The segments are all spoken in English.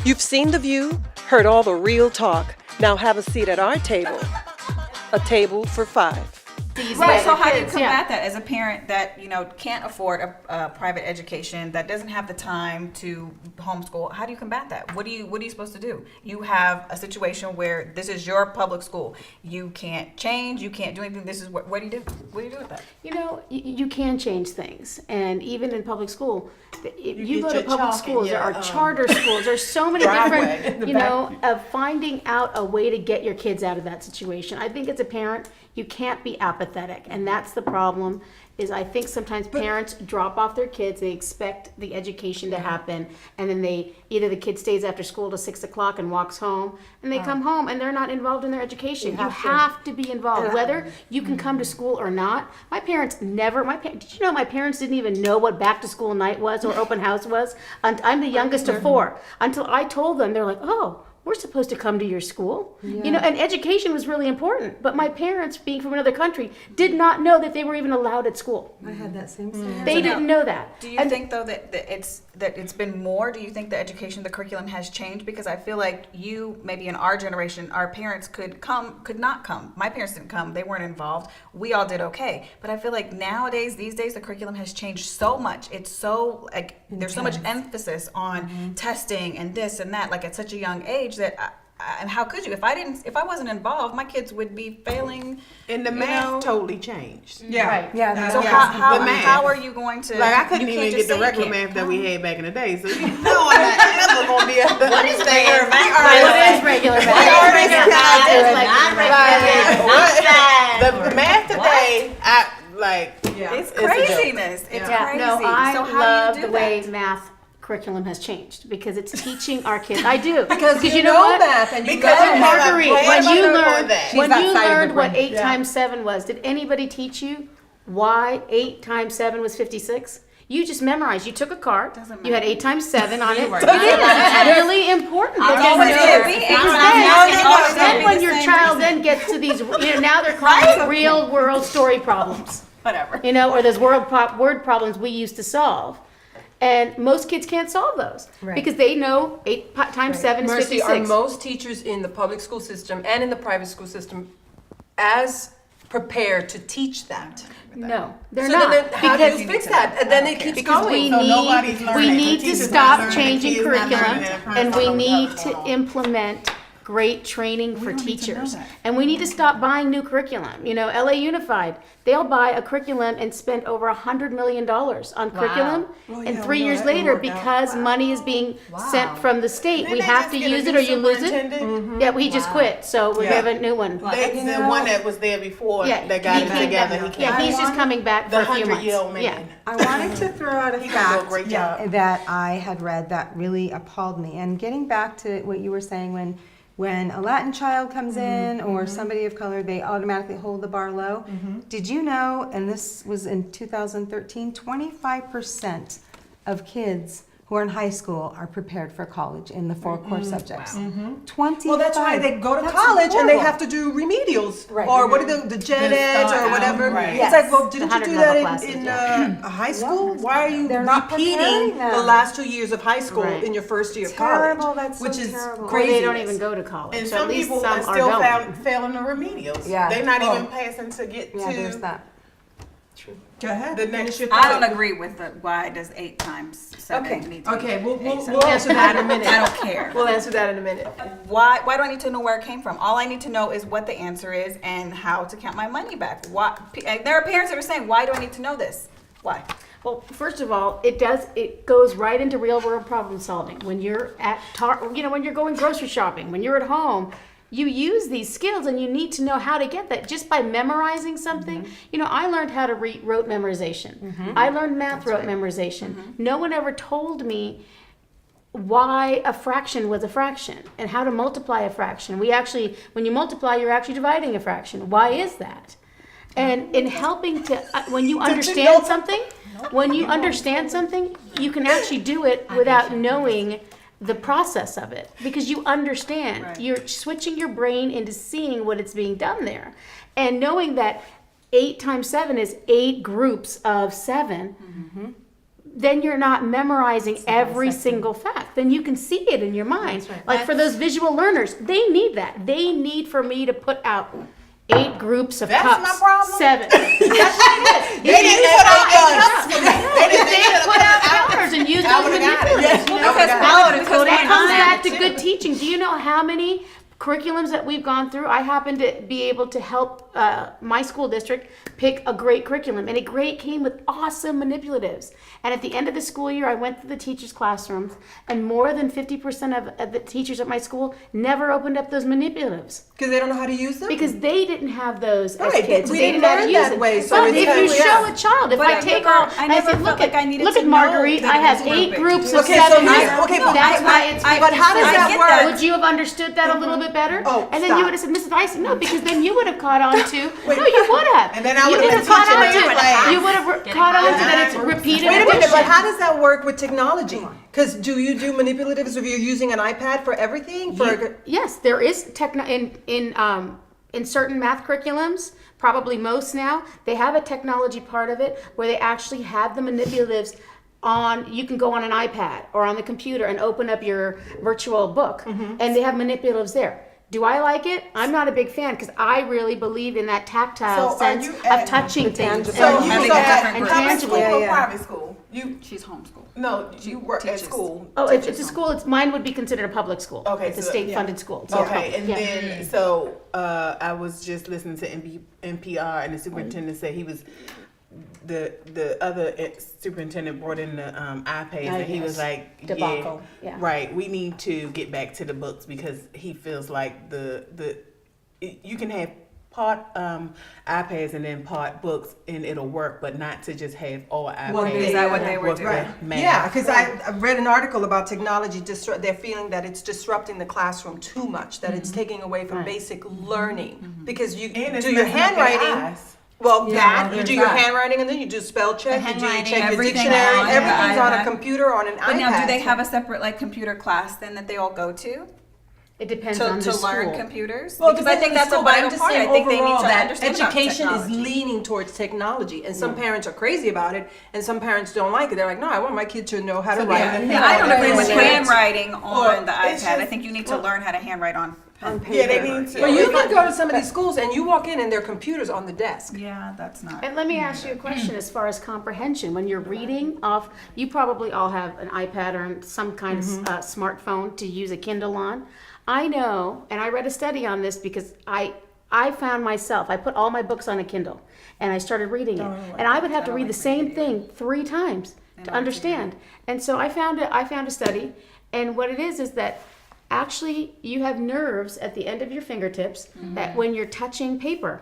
You've seen The View, heard all the real talk. Now have a seat at our table. A table for five. Right. So how do you combat that as a parent that can't afford a private education, that doesn't have the time to homeschool? How do you combat that? What are you supposed to do? You have a situation where this is your public school. You can't change. You can't do anything. This is what do you do? What do you do with that? You can change things, and even in public school, you go to public schools. There are charter schools. There's so many different, of finding out a way to get your kids out of that situation. I think as a parent, you can't be apathetic, and that's the problem. Is I think sometimes parents drop off their kids. They expect the education to happen, and then either the kid stays after school to 6 o'clock and walks home, and they come home and they're not involved in their education. You have to be involved, whether you can come to school or not. My parents did you know my parents didn't even know what back to school night was or open house was? I'm the youngest of four. Until I told them, they're like, oh, we're supposed to come to your school. And education was really important. But my parents, being from another country, did not know that they were even allowed at school. I had that same scenario. They didn't know that. Do you think, though, that it's been more? Do you think the curriculum has changed? Because I feel like maybe in our generation, our parents could not come. My parents didn't come. They weren't involved. We all did okay. But I feel like these days, the curriculum has changed so much. It's so, there's so much emphasis on testing and this and that, at such a young age that and how could you? If I wasn't involved, my kids would be failing. And the math totally changed. Yeah. Right. Yeah. So how are you going to? I couldn't even get the regular math that we had back in the day. So I'm never gonna be able to. What is regular math? What is regular math? The math today, it's craziness. It's crazy. No, I so how love do you do the way that? math curriculum has changed because it's teaching our kids. I do because you know what? Math and you Marguerite, when you learned what 8 Yeah. times 7 was, did anybody teach you why 8 times 7 was 56? You just memorized. You took a card. You had 8 times 7 on it. It is. It's really important. Then when your child then gets to these, now they're calling it real world story problems. Whatever. Or those word problems we used to solve. And most kids can't solve those because they know 8 times 7 is 56. Are most teachers in the public school system and in the private school system as prepared to teach that? No, they're so not. Then how do you fix that? And then it keeps going. We need to stop changing curriculum, and we need to implement great training for teachers. And we need to stop buying new curriculum. LA Unified, they'll buy a curriculum and spend over $100 million on curriculum. And 3 years later, because money is being sent from the state, we have to use it or you lose it. Yeah, we just quit. So we have a new one. The one that was there before that got it together. He's just coming back for a few months. Man. I wanted to throw out a fact great job. that I had read that really appalled me. And getting back to what you were saying, when a Latin child comes in or somebody of color, they automatically hold the bar low. Did you know, and this was in 2013, 25% of kids who are in high school are prepared for college in the 4 core subjects. 25. Well, that's why they go to college and they have to do remedials or what are the gen eds or whatever. It's like, well, didn't you do that in high school? Why are you repeating the last 2 years of high school in your first year of college? That's which is terrible. crazy. They don't even go to college. And so some at least people some are still going. failing the remedials. Yeah. They're not even passing to get Yeah, to there's that. Go ahead. the next. I don't agree with why does 8 times 7 need to be We'll answer that in a minute. I don't care. We'll answer that in a minute. Why do I need to know where it came from? All I need to know is what the answer is and how to count my money back. There are parents that are saying, why do I need to know this? Why? Well, first of all, it goes right into real world problem solving. When you're when you're going grocery shopping, when you're at home, you use these skills and you need to know how to get that just by memorizing something. I learned how to read rote memorization. I learned math rote memorization. No one ever told me why a fraction was a fraction and how to multiply a fraction. When you multiply, you're actually dividing a fraction. Why is that? And in helping to, when you understand something, you can actually do it without knowing the process of it because you understand. You're switching your brain into seeing what it's being done there. And knowing that 8 times 7 is 8 groups of 7 then you're not memorizing every single fact. Then you can see it in your mind. Like for those visual learners, they need that. They need for me to put out 8 groups of cups. That's my problem. 7. They didn't put out 8 cups for me. They didn't put out counters and use those manipulatives. So that comes back to good teaching. Do you know how many curriculums that we've gone through? I happen to be able to help my school district pick a great curriculum, and it came with awesome manipulatives. And at the end of the school year, I went through the teachers' classrooms, and more than 50% of the teachers at my school never opened up those manipulatives. Because they don't know how to use them? Because they didn't have those as Right, kids. we They didn't know how to learn use that it. way, so But it's if kind you of- show a child, if But I take all, I and I never said, felt like I needed look to at know Marguerite, that I it have was 8 grouping. groups of Okay, so 7 here's- here. okay, but That's I- why it's. but how does that work? Would you have understood that a little bit better? Oh, and then stop. you would have said, Mrs. Icing, no, because then you would have caught on to. No, you would have. And then I You would have been caught teaching on in to. class. You would have caught on to that it's repeated Wait a minute, addition. but how does that work with technology? Because do you do manipulatives if you're using an iPad for everything? Yes, there is in certain math curriculums, probably most now, they have a technology part of it where they actually have the manipulatives on. You can go on an iPad or on the computer and open up your virtual book, and they have manipulatives there. Do I like it? I'm not a big fan because I really believe in that tactile sense of touching things tangible. So and you Having so a at different public tangible. school or Yeah. private school? She's homeschooled. No, you work at teaches. school. Oh, if it's a school, mine would be considered a public school. Okay, It's a so- state-funded school. It's Okay, public. and Yeah. then so I was just listening to NPR, and the superintendent said he was the other superintendent brought in the iPads, and he was like, Debacle. Yeah. right. We need to get back to the books because he feels like you can have part iPads and then part books, and it'll work, but not to just have all iPads. Is that what they were with doing? the math. Yeah, because I read an article about technology. They're feeling that it's disrupting the classroom too much, that it's taking away from basic learning. Because you And it's do your messing up their handwriting. eyes. Well, Yeah, you there's do your that. handwriting, and then you do spell check. You handwriting, check your everything dictionary. on the Everything's on a iPad. computer, on an But iPad. now, do they have a separate like computer class then that they all go to It depends on to the learn school. computers? Well, because I think that's a vital part. I think they need to that understand about education is technology. leaning towards technology, and some parents are crazy about it, and some parents don't like it. They're like, no, I want my kid to know how to write. I don't agree with Yeah. handwriting on the it's iPad. I just- think you need to learn how to handwrite on pen. Yeah, they need to. Well, you might go to some of these schools, and you walk in, and their computers on the desk. Yeah, that's not. And let me ask you a question as far as comprehension. When you're reading off, you probably all have an iPad or some kind of smartphone to use a Kindle on. I know, and I read a study on this because I found myself, I put all my books on a Kindle and I started reading it. And I would have to read the same thing 3 times to understand. And so I found a study, and what it is that actually you have nerves at the end of your fingertips that when you're touching paper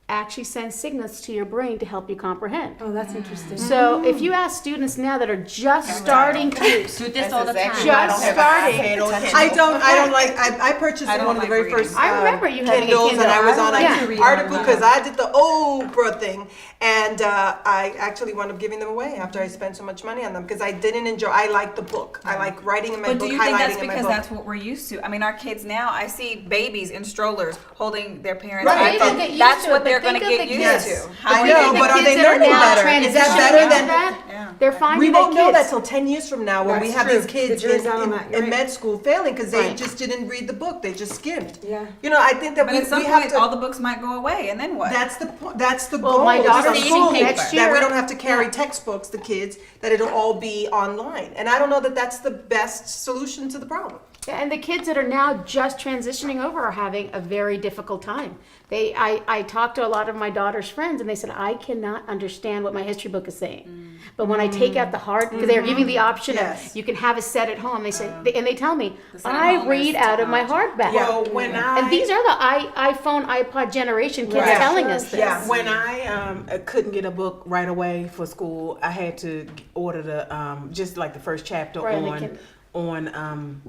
actually send signals to your brain to help you comprehend. Oh, that's interesting. So if you ask students now that are just starting to do this all the time. Just starting. I don't like. I purchased I don't one of the like very reading. first. I remember you having a Kindles, Kindle. and I was on Yeah. an article because I did the Oprah thing, and I actually wound up giving them away after I spent so much money on them because I didn't enjoy. I like the book. I like writing in my But book, do you think that's highlighting in my because book. that's what we're used to? I mean, our kids now, I see babies in strollers holding their parents' Right. iPhone. Get used That's to what it, they're but going to think of get the used kids. to. I The know, kids but are they that learning now better? Is that transitioning better into than? that, Yeah. they're finding We won't that know that kids. till 10 years from now when we That's have true. these kids The jury's in, out on that. You're in right. med school failing because they Right. just didn't read the book. They just skimmed. Yeah. You know, I think that But we at some have point, to. all the books might go away, and then what? That's the that's the Well, goal. my of daughter's some schools, next that year- we don't have to carry textbooks, the kids, that it'll all be online. And I don't know that that's the best solution to the problem. Yeah, and the kids that are now just transitioning over are having a very difficult time. I talked to a lot of my daughter's friends, and they said, I cannot understand what my history book is saying. But when I take out the hard, because they're giving the option Yes. of you can have a set at home, they say, and they tell me, set at I home read is out of my technology. hardback. Well, when And these are the iPhone, iPod generation kids Right. telling us this. Yeah. When I couldn't get a book right away for school, I had to order the just like the first chapter Right, on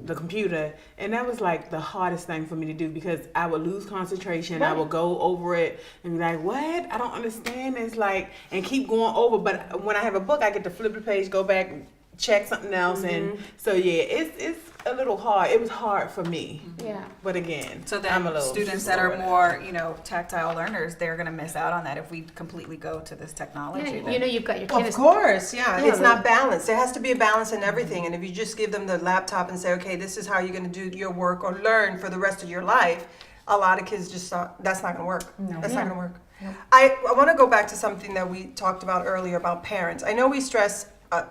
the computer, and that was like the hardest thing for me to do because I would lose concentration. I Right. would go over it and be like, "What? I don't understand." It's like and keep going over. But when I have a book, I get to flip the page, go back, check something else, and so yeah, it's a little hard. It was hard for me. Yeah. But again, So I'm a then little students that are more, tactile learners, they're going to miss out on that if we completely go to this technology. Yeah, you've got your kid. Of course, yeah. It's not balanced. There has to be a balance in everything. And if you just give them the laptop and say, okay, this is how you're going to do your work or learn for the rest of your life, a lot of kids just that's not going to work. No. That's not going to work. No. I want to go back to something that we talked about earlier about parents. I know we stress, I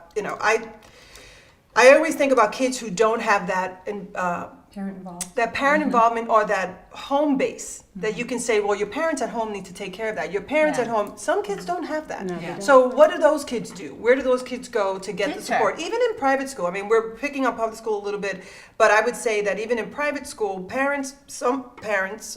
always think about kids who don't have that parent involvement or that home base that you can say, well, your parents at home need to take care of that. Your parents at home, some kids don't have that. No, so what do those kids do? Where do those kids go to get the support? Even in private school, I mean, we're picking up public school a little bit, but I would say that even in private school, most parents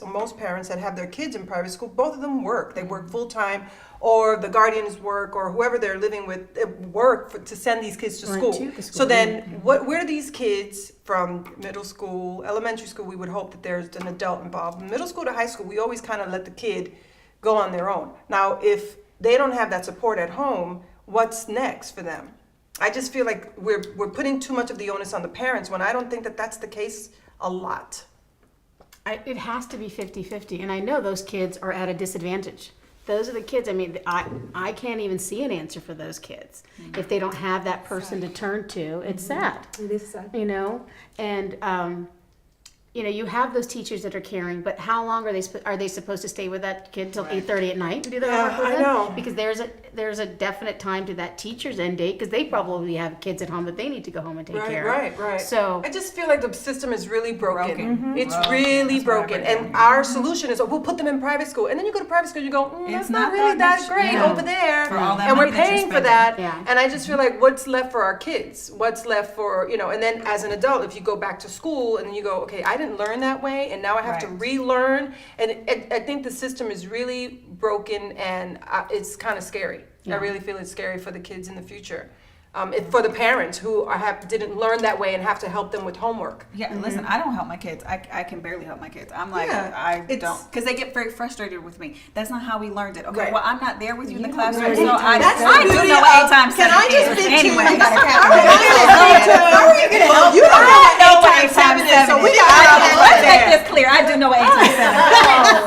that have their kids in private school, both of them work. They work full time, or the guardians work, or whoever they're living with work to send these kids to school. So then, where do these kids from middle school, elementary school, we would hope that there's an adult involved. Middle school to high school, we always kind of let the kid go on their own. Now, if they don't have that support at home, what's next for them? I just feel like we're putting too much of the onus on the parents when I don't think that that's the case a lot. It has to be 50-50, and I know those kids are at a disadvantage. Those are the kids, I mean, I can't even see an answer for those kids. If they don't have that person to turn to, it's sad. It is sad. And you have those teachers that are caring, but how long are they supposed to stay with that kid till 8:30 at night and do their homework with I them? know. Because there's a definite time to that teacher's end date, because they probably have kids at home that they need to go home and take care of. Right. So I just feel like the system is really broken. Broken. It's really broken. And our solution is, we'll put them in private school. And then you go to private school, you go, that's not really that great over there. For all that And we're money that you're paying for spending. that. Yeah. And I just feel like what's left for our kids? What's left for, and then as an adult, if you go back to school and you go, okay, I didn't learn that way, and now I have to relearn. And I think the system is really broken, and it's kind of scary. I really feel it's scary for the kids in the future. For the parents who didn't learn that way and have to help them with homework. Yeah, listen, I don't help my kids. I can barely help my kids. I'm like, I don't. Because they get very frustrated with me. That's not how we learned it. Okay, well, I'm not there with you in the classroom, so I do know 8 times 7 Can I just is. speak Anyway. to you? How are you going to help? You don't know what 8 times 7 is, so we got Let's make this clear. I do know what 8 times 7 is.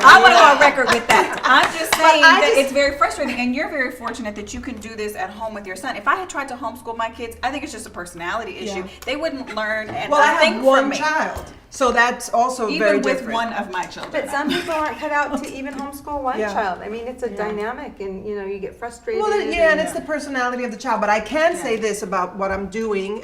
I want to go on record with that. I'm just saying that it's very frustrating, and you're very fortunate that you can do this at home with your son. If I had tried to homeschool my kids, I think it's just a personality issue. They wouldn't learn and I think have for one me. child, so that's also Even very with different. one of my children. But some people aren't cut out to even homeschool one child. I mean, it's a dynamic, and you get frustrated. Well, and it's the personality of the child. But I can say this about what I'm doing.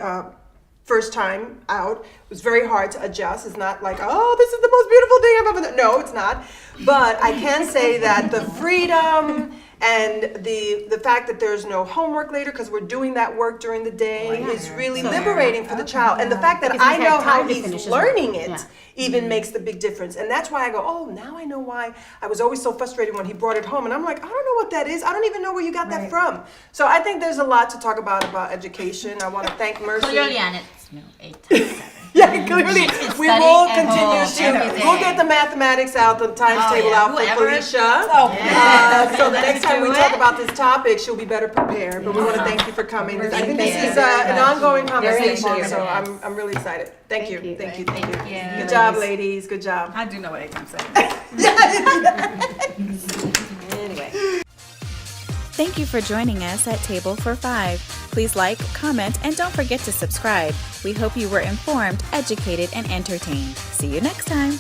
First time out, it was very hard to adjust. It's not like, oh, this is the most beautiful thing I've ever done. No, it's not. But I can say that the freedom and the fact that there's no homework later because we're doing that work during the day is really liberating for the child. And the fact that I know how he's learning it even makes the big difference. And that's why I go, oh, now I know why I was always so frustrated when he brought it home. And I'm like, I don't know what that is. I don't even know where you got that from. So I think there's a lot to talk about education. I want to thank Mercy. Clearly, Annette, 8 times 7. Yeah, clearly. We will continue every we'll day. get the mathematics out, the times table out for Felicia. So the next time we talk about this topic, she'll be better prepared. But we want to thank you for coming. I think this is an ongoing conversation, so I'm really excited. Thank you. Thank you. Good job, ladies. Good job. I do know what 8 times 7 Anyway. Thank you for joining us at Table for 5. Please like, comment, and don't forget to subscribe. We hope you were informed, educated, and entertained. See you next time.